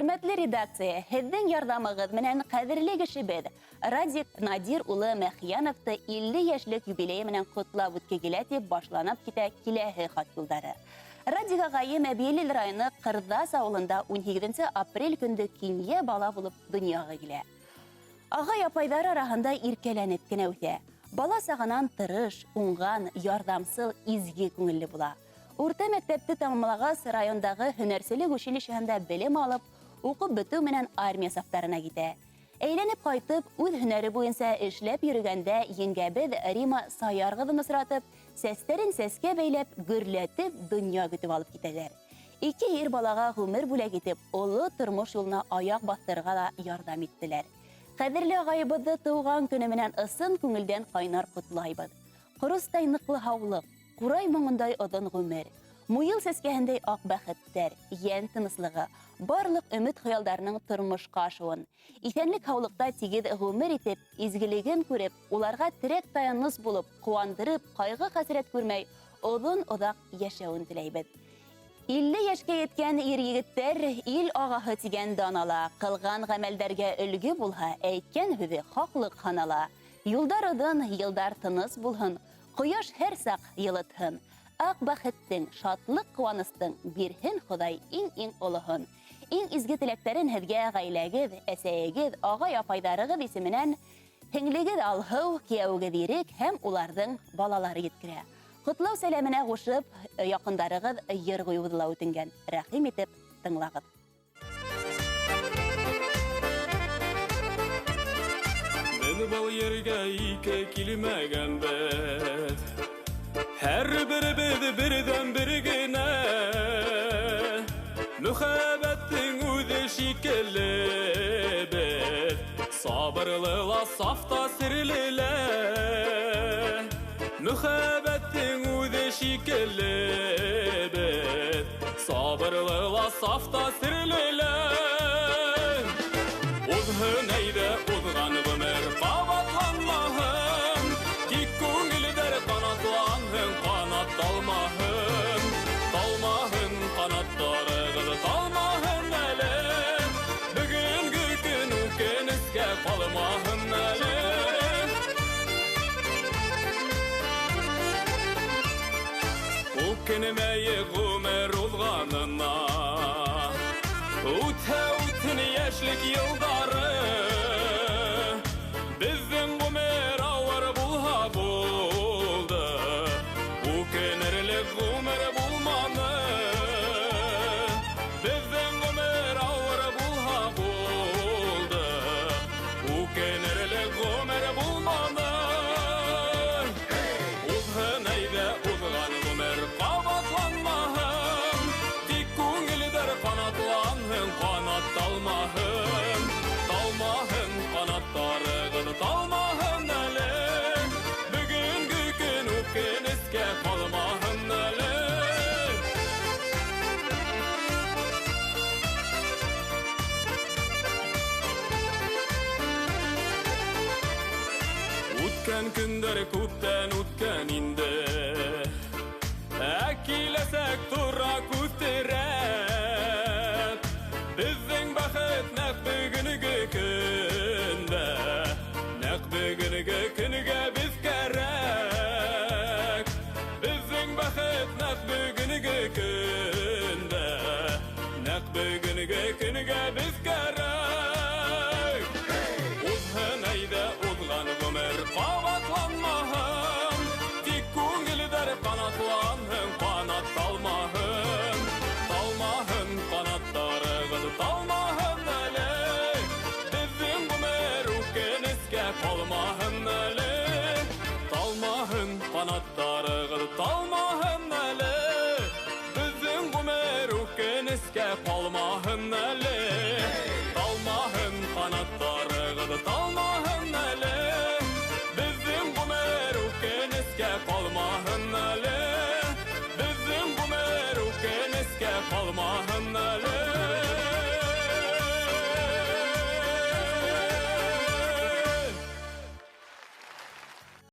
Hürmetli редакция, һеҙҙең ярҙамығыҙ менән ҡәҙерле кешебеҙ Радик Надир улы Мәхьяновты 50 йәшлек юбилей менән ҡотлап үткәгелә тип башланып китә киләһе хат юлдары. Радик ағайым Әбйәлил районы Ҡырҙас ауылында 18 апрель көндө кинйә бала булып донъяға килә. Ағай апайҙар араһында иркәләнеп кенә үҫә. Бала сағынан тырыш, уңған, ярҙамсыл, изге күңелле була. Урта мәктәпте тамамлағас райондағы һөнәрселек училищеһында белем алып, уҡып бөтөү менән армия сафтарына китә. Әйләнеп ҡайтып, үҙ һөнәре буйынса эшләп йөрөгәндә еңгәбеҙ Рима Саярғыҙын осратып, сәстәрен сәскә бәйләп, гөрләтеп, донъя көтөп алып китәләр. 2 ир балаға ғүмер бүләк итеп, оло тормош юлына аяҡ баҫтырырға да ярҙам иттеләр. Ҡәҙерле ағайыбыҙҙы тыуған көнө менән ысын күңелдән ҡайнар ҡотлайбыҙ. Ҡоростай ныҡлы һаулыҡ, ҡурай моңондай оҙон ғүмер, муйыл сәскәһендәй аҡ бәхеттәр, йән тыныслығы, барлыҡ өмөт хыялдарының тормошҡа ашыуын, иҫәнлек һаулыҡта тигеҙ ғүмер итеп, изгелеген күреп, уларға терәк таяныс булып, ҡыуандырып, ҡайғы хәсрәт күрмәй, оҙон-оҙаҡ йәшәүен теләйбеҙ. 50 йәшкә еткән ир-егеттәр ил ағаһы тигән данала, ҡылған ғәмәлдәргә өлгө булһа, әйткән һүҙе хаҡлыҡ һанала. Юлдар оҙон, йылдар тыныс булһын, ҡояш һәр саҡ йылытһын. Аҡ бәхеттең, шатлыҡ ҡыуаныстың бирһен Хоҙай иң олоһон. Иң изге теләктәрен һеҙгә ғаиләгеҙ, әсәйегеҙ, ағай-апайҙарығыҙ исеменән һеңлегеҙ Алһыу, кейәүегеҙ Ирек һәм уларҙың балалары еткерә. Ҡотлау сәләменә ҡушып, яҡындарығыҙ йыр ҡуйыуҙы ла үтенгән. Рәхим итеп тыңлағыҙ. Беҙ был ергә ике килмәгәнбеҙ, һәр беребеҙ берҙән-бер генә. Мөхәббәттең үҙе шикелле беҙ, сабырлы ла, сафта серле лә. Мөхәббәттең үҙе шикелле беҙ, сабырлы ла, сафта серле лә. Уҙһын әйҙә уҙған ғүмер, ҡабатланмаһын, тик күңелдәр ҡанатланһын, ҡанатталмаһын. Талмаһын ҡанаттарығыҙ, талмаһын әле, бөгөнгө көн үкенескә ҡалмаһын әле. Үкенмәйе ғүмер уҙғанына, үтһен йәшлек йылдары. Беҙҙең ғүмер ауыр булһа булды, үкенерлек ғүмер булманы. Беҙҙең ғүмер ауыр булһа булды, үкенерлек ғүмер булманы. Уҙһын әйҙә уҙған ғүмер, ҡабатланмаһын, тик күңелдәр ҡанатланһын, ҡанатталмаһын. Талмаһын ҡанаттарығыҙ, талмаһын әле, бөгөнгө көн үкенескә ҡалмаһын әле. Үткән көндәр күптән үткән инде, киләсәк тура күҙ терәп. Беҙҙең бәхет нәҡ бөгөнгө көндә, нәҡ бөгөнгө көнгә беҙ кәрәк. Беҙҙең бәхет нәҡ бөгөнгө көндә, нәҡ бөгөнгө көнгә беҙ кәрәк.